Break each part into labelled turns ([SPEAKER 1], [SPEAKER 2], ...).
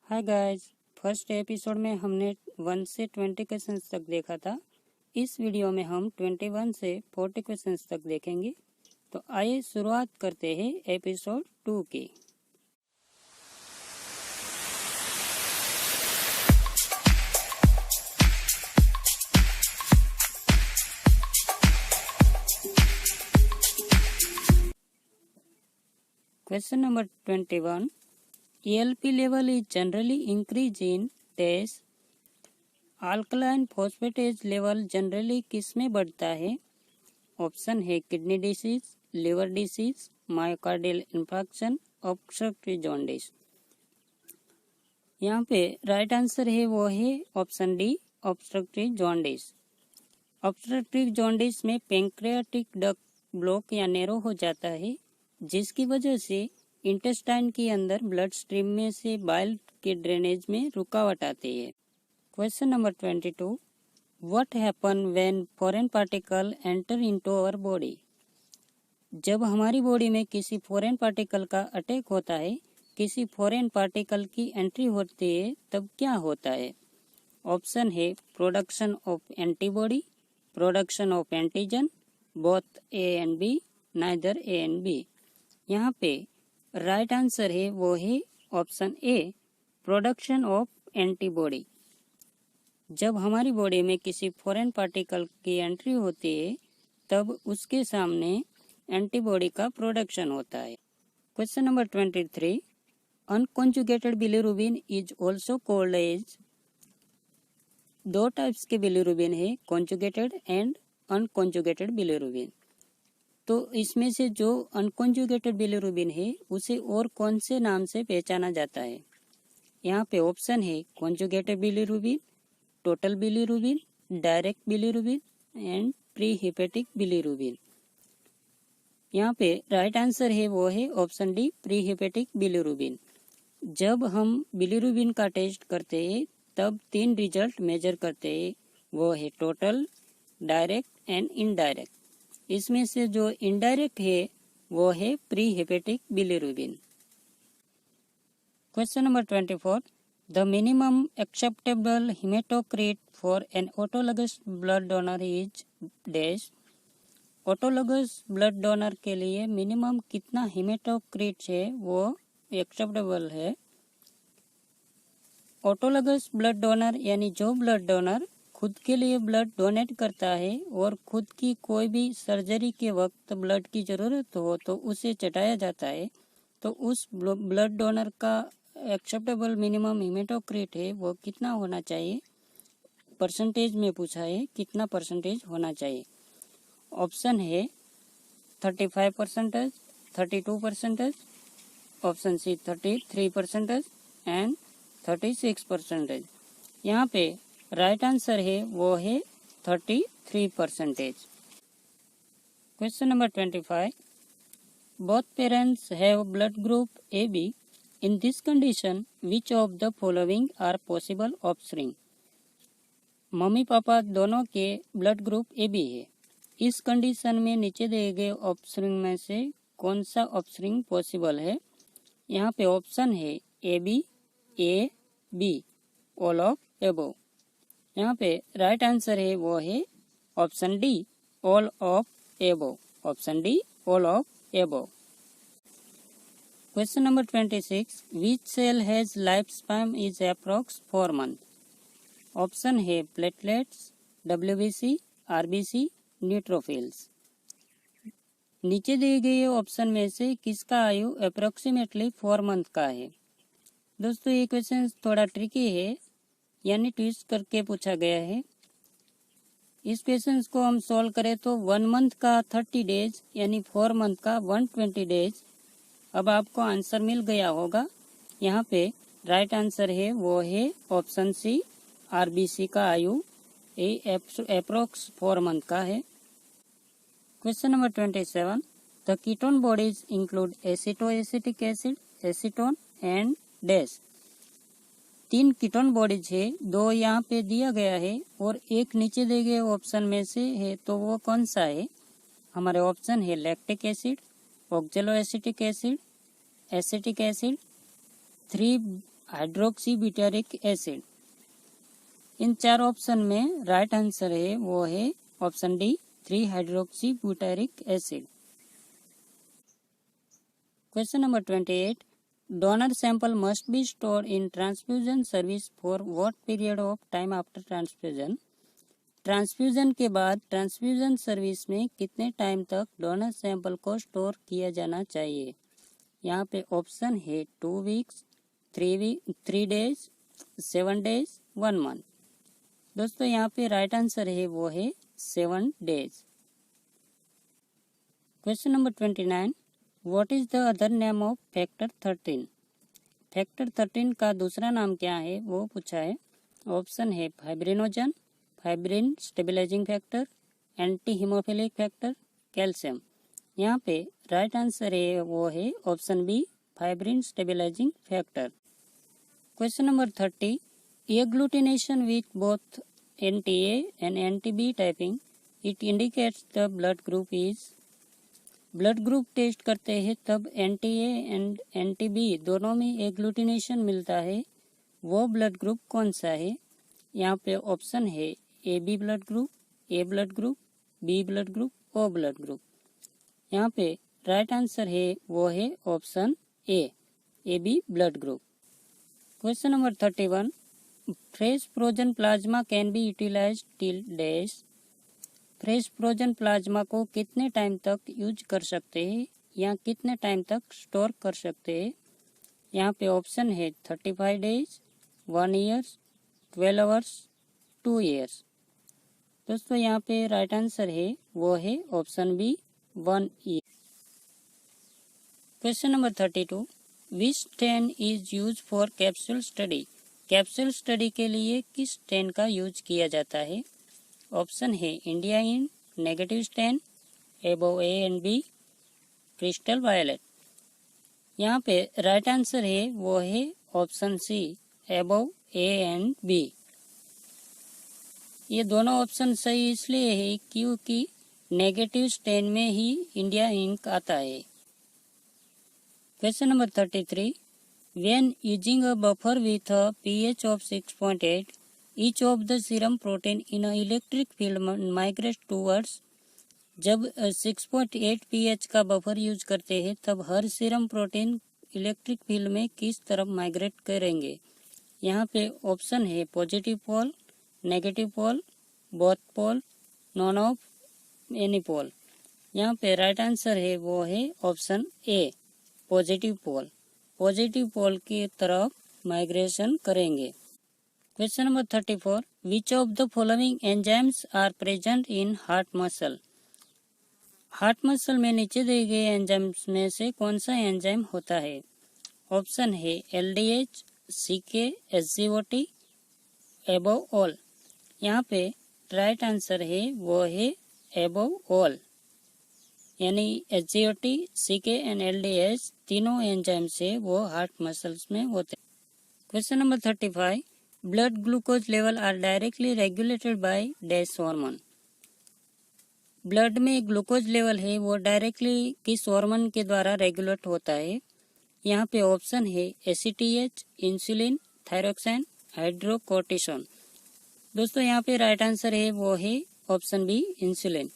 [SPEAKER 1] Hi guys, first episode में हमने 1 से 20 क्वेश्चंस तक देखा था। इस वीडियो में हम 21 से 40 क्वेश्चंस तक देखेंगे। तो आइए शुरुआत करते हैं एपिसोड 2 की। Question number 21, ELP level is generally increased in dash alkaline phosphatase level generally किस में बढ़ता है? ऑप्शन है kidney disease, liver disease, myocardial infarction, obstructive jaundice. यहाँ पे राइट आंसर है वो है option D, obstructive jaundice. Obstructive jaundice में पैंक्रियाटिक डक्ट ब्लॉक या नैरो हो जाता है, जिसकी वजह से इंटेस्टाइन के अंदर ब्लड स्ट्रीम में से बाइल के ड्रेनेज में रुकावट आती है। Question number 22, what happen when foreign particle enter into our body? जब हमारी बॉडी में किसी फॉरेन पार्टिकल का अटैक होता है, किसी फॉरेन पार्टिकल की एंट्री होती है, तब क्या होता है? ऑप्शन है production of antibody, production of antigen, both A and B, neither A and B. यहाँ पे राइट आंसर है वो है option A, production of antibody. जब हमारी बॉडी में किसी फॉरेन पार्टिकल की एंट्री होती है, तब उसके सामने एंटीबॉडी का प्रोडक्शन होता है। Question number 23, unconjugated bilirubin is also called as. दो टाइप्स के बिलीरुबिन है, कॉन्जुगेटेड एंड अनकॉन्जुगेटेड बिलीरुबिन। तो इसमें से जो अनकॉन्जुगेटेड बिलीरुबिन है उसे और कौन से नाम से पहचाना जाता है? यहाँ पे ऑप्शन है conjugated bilirubin, total bilirubin, direct bilirubin and pre hepatic bilirubin. यहाँ पे राइट आंसर है वो है option D, pre hepatic bilirubin. जब हम बिलीरुबिन का टेस्ट करते हैं तब 3 रिजल्ट मेजर करते हैं, वो है टोटल, डायरेक्ट एंड इनडायरेक्ट। इसमें से जो इनडायरेक्ट है वो है pre hepatic bilirubin. Question number 24, the minimum acceptable haematocrit for an autologous blood donor is dash. Autologous blood donor के लिए मिनिमम कितना हेमेटोक्रिट है वो एक्सेप्टेबल है? ऑटोलॉगस ब्लड डोनर यानी जो ब्लड डोनर खुद के लिए ब्लड डोनेट करता है और खुद की कोई भी सर्जरी के वक्त ब्लड की जरूरत हो तो उसे चटाया जाता है, तो उस ब्लड डोनर का एक्सेप्टेबल मिनिमम हेमेटोक्रिट है वो कितना होना चाहिए? परसेंटेज में पूछा है, कितना परसेंटेज होना चाहिए? ऑप्शन है 35%, 32%, ऑप्शन सी 33% एंड 36%। यहाँ पे राइट आंसर है वो है 33%। Question number 25, both parents have blood group AB। In this condition which of the following are possible offspring? Mummy papa दोनों के ब्लड ग्रुप AB है। इस कंडीशन में नीचे दिए गए ऑफस्प्रिंग में से कौन सा ऑफस्प्रिंग पॉसिबल है? यहाँ पे ऑप्शन है AB, A, B, all of above. यहाँ पे राइट आंसर है वो है option D, all of above. Option D, all of above. Question number 26, which cell has life span is approx 4 month? Option है प्लेटलेट्स, WBC, RBC, न्यूट्रोफिल्स। नीचे दिए गए option में से किसका आयु अप्रोक्सीमेटली 4 मंथ का है? दोस्तों ये क्वेश्चन थोड़ा ट्रिकी है, यानी ट्विस्ट करके पूछा गया है। इस क्वेश्चन को हम सॉल्व करें तो 1 मंथ का 30 डेज यानी 4 मंथ का 120 डेज। अब आपको आंसर मिल गया होगा। यहाँ पे राइट आंसर है वो है ऑप्शन सी, RBC का आयु अप्रोक्स 4 मंथ का है। Question number 27, the ketone bodies include acetoacetic acid, acetone and dash. 3 ketone bodies है, 2 यहाँ पे दिया गया है और एक नीचे दिए गए ऑप्शन में से है, तो वो कौन सा है? हमारे ऑप्शन है lactic acid, oxaloacetic acid, acetic acid, 3 hydroxy butyric acid. इन 4 ऑप्शन में राइट आंसर है वो है option D 3 hydroxy butyric acid. Question number 28, donor sample must be store in transfusion service for what period of time after transfusion. Transfusion के बाद transfusion service में कितने time तक डोनर सैंपल को स्टोर किया जाना चाहिए। यहाँ पे ऑप्शन है 2 वीक्स, 3 डेज, 7 डेज, 1 मंथ। दोस्तों यहाँ पे राइट आंसर है वो है 7 days. Question number 29, what is the other name of factor 13। Factor 13 का दूसरा नाम क्या है वो पूछा है। ऑप्शन है fibrinogen, fibrin stabilising factor, anti haemophilic factor, calcium. यहाँ पे राइट आंसर है वो है option B fibrin stabilising factor. Question number 30, agglutination with both NTA and NTB typing, it indicates the blood group is। Blood group test करते हैं तब NTA and NTB दोनों में एग्लूटिनेशन मिलता है, वो ब्लड ग्रुप कौन सा है। यहाँ पे ऑप्शन है AB blood group, A blood group, B blood group, O blood group. यहाँ पे राइट आंसर है वो है option A AB blood group. Question number 31, fresh frozen plasma can be utilized till dash. Fresh frozen plasma को कितने time तक use कर सकते हैं या कितने टाइम तक स्टोर कर सकते हैं। यहाँ पे ऑप्शन है 35 डेज, 1 ईयर, 12 आवर्स, 2 ईयर्स। दोस्तों यहाँ पे राइट आंसर है वो है option B 1 year. Question number 32, which strain is use for capsule study. Capsule study के लिए किस स्ट्रेन का यूज किया जाता है। ऑप्शन है India in, negative strain, above A and B, crystal violet. यहाँ पे राइट आंसर है वो है option C above A and B. ये दोनों ऑप्शन सही इसलिए है क्योंकि नेगेटिव स्ट्रेन में ही इंडिया इंक आता है। Question number 33, when using a buffer with a pH of 6.8, each of the serum protein in a electric field migrates towards। जब 6.8 pH का बफर यूज करते हैं तब हर सीरम प्रोटीन इलेक्ट्रिक फील्ड में किस तरफ माइग्रेट करेंगे। यहाँ पे ऑप्शन है positive pole, negative pole, both pole, none of any pole. यहाँ पे राइट आंसर है वो है option A positive pole. Positive pole की तरफ माइग्रेशन करेंगे। Question number 34, which of the following enzymes are present in heart muscle. Heart muscle में नीचे दिए गए एंजाइम्स में से कौन सा एंजाइम होता है। ऑप्शन है LDH, CK, SGOT, above all. यहाँ पे राइट आंसर है वो है एबोव ऑल, यानी SGOT, CK एंड LDH तीनों एंजाइम से वो हार्ट मसल्स में होते हैं। Question number 35, blood glucose level are directly regulated by dash hormone. Blood में ग्लूकोज लेवल है वो डायरेक्टली किस हार्मोन के द्वारा रेगुलेट होता है। यहाँ पे ऑप्शन है ACTH, इंसुलिन, थायरोक्सिन, हाइड्रोकोर्टिसोन। दोस्तों यहाँ पे राइट आंसर है वो है ऑप्शन बी इंसुलिन।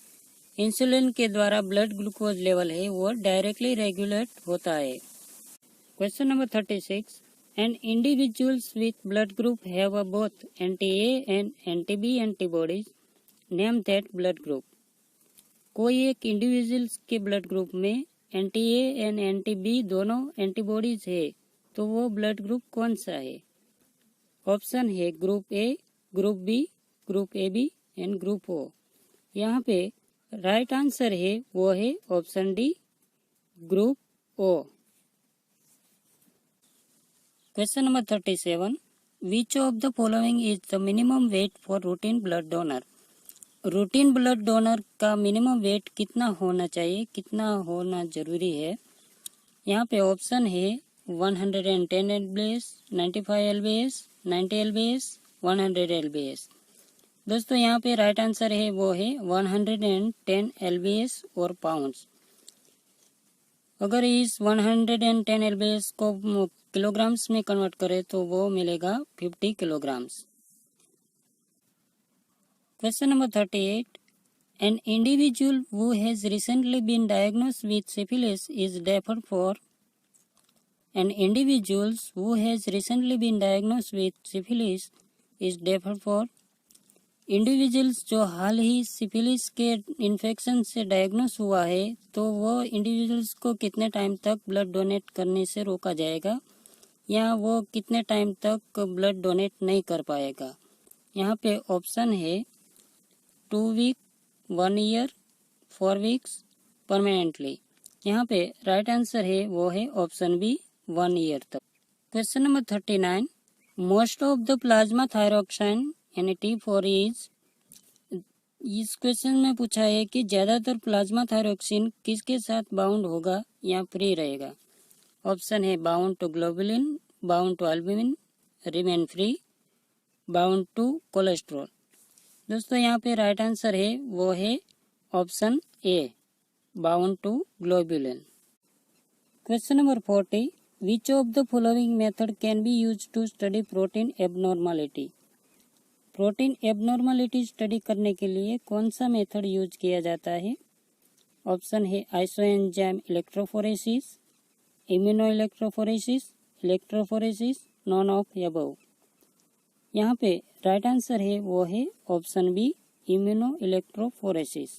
[SPEAKER 1] इंसुलिन के द्वारा ब्लड ग्लूकोज लेवल है वो डायरेक्टली रेगुलेट होता है। Question number 36, and individuals with blood group have both NTA and NTB antibodies, name that blood group. कोई एक इंडिविजुअल्स के ब्लड ग्रुप में NTA एंड NTB दोनों एंटीबॉडीज है तो वो ब्लड ग्रुप कौन सा है। ऑप्शन है group A, group B, group AB and group O। यहाँ पे राइट आंसर है वो है option D group O। Question number 37, which of the following is the minimum weight for routine blood donor. Routine blood donor का minimum weight कितना होना चाहिए, कितना होना जरूरी है। यहाँ पे ऑप्शन है 110 LBS, 95 LBS, 90 LBS, 100 LBS। दोस्तों यहाँ पे राइट आंसर है वो है 110 LBS और पाउंड्स। अगर इस 110 LBS को किलोग्राम्स में कन्वर्ट करें तो वो मिलेगा 50 kilograms. Question number 38, an individual who has recently been diagnosed with syphilis is referred for. An individual who has recently been diagnosed with syphilis is referred for। Individuals जो हाल ही syphilis के infection से diagnose हुआ है तो वो individuals को कितने time तक ब्लड डोनेट करने से रोका जाएगा या वो कितने टाइम तक ब्लड डोनेट नहीं कर पाएगा। यहाँ पे ऑप्शन है 2 वीक, 1 ईयर, 4 वीक्स, परमानेंटली। यहाँ पे राइट आंसर है वो है ऑप्शन बी, 1 ईयर तक। Question number 39, most of the plasma thyroxine यानी T4 इज। इस क्वेश्चन में पूछा है कि ज्यादातर प्लाज्मा थायरोक्सिन किसके साथ बाउंड होगा या फ्री रहेगा। ऑप्शन है bound to globulin, bound to albumin, remain free, bound to cholesterol. दोस्तों यहाँ पे राइट आंसर है वो है option A, bound to globulin. Question number 40, which of the following method can be use to study protein abnormality. Protein abnormality study करने के लिए कौन सा मेथड यूज किया जाता है। ऑप्शन है isoenzyme electrophoresis, immuno electrophoresis, none of above. यहाँ पे राइट आंसर है वो है ऑप्शन बी, इम्यूनो इलेक्ट्रोफोरेसिस।